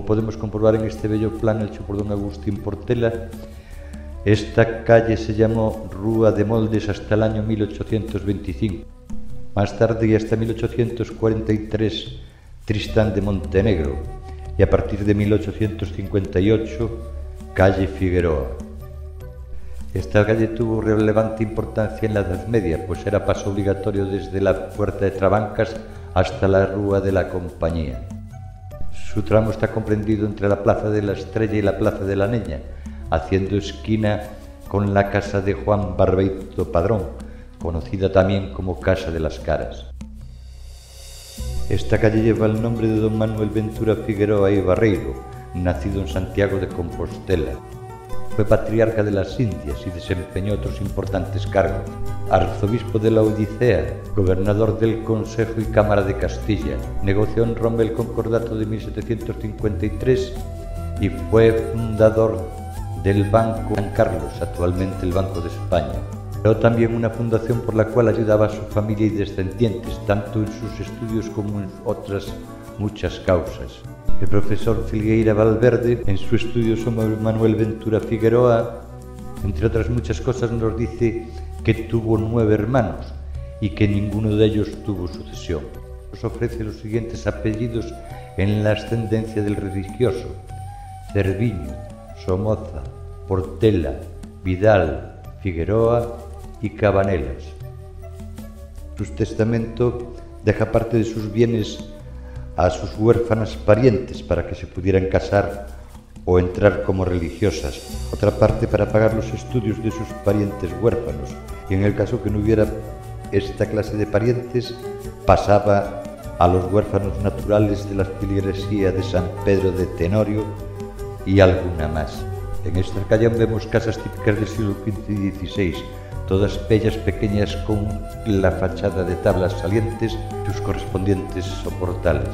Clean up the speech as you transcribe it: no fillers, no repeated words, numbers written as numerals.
Como podemos comprobar en este bello plan hecho por don Agustín Portela, esta calle se llamó Rúa de Moldes hasta el año 1825. Más tarde y hasta 1843, Tristán de Montenegro, y a partir de 1858, calle Figueroa. Esta calle tuvo relevante importancia en la Edad Media, pues era paso obligatorio desde la Puerta de Trabancas hasta la Rúa de la Compañía. Su tramo está comprendido entre la Plaza de la Estrella y la Plaza de la Neña, haciendo esquina con la casa de Juan Barbeito Padrón, conocida también como Casa de las Caras. Esta calle lleva el nombre de don Manuel Ventura Figueroa y Barreiro, nacido en Santiago de Compostela. Fue patriarca de las Indias y desempeñó otros importantes cargos: arzobispo de la Odisea, gobernador del Consejo y Cámara de Castilla, negoció en Roma el Concordato de 1753 y fue fundador del Banco San Carlos, actualmente el Banco de España. Creó también una fundación por la cual ayudaba a su familia y descendientes, tanto en sus estudios como en otras muchas causas. El profesor Filgueira Valverde, en su estudio sobre Manuel Ventura Figueroa, entre otras muchas cosas, nos dice que tuvo 9 hermanos y que ninguno de ellos tuvo sucesión. Nos ofrece los siguientes apellidos en la ascendencia del religioso: Cerviño, Somoza, Portela, Vidal, Figueroa y Cabanelas. Su testamento deja parte de sus bienes a sus huérfanas parientes para que se pudieran casar o entrar como religiosas, otra parte para pagar los estudios de sus parientes huérfanos, y en el caso que no hubiera esta clase de parientes, pasaba a los huérfanos naturales de la feligresía de San Pedro de Tenorio y alguna más. En esta calle vemos casas típicas del siglo XV y XVI, todas bellas, pequeñas, con la fachada de tablas salientes y sus correspondientes soportales.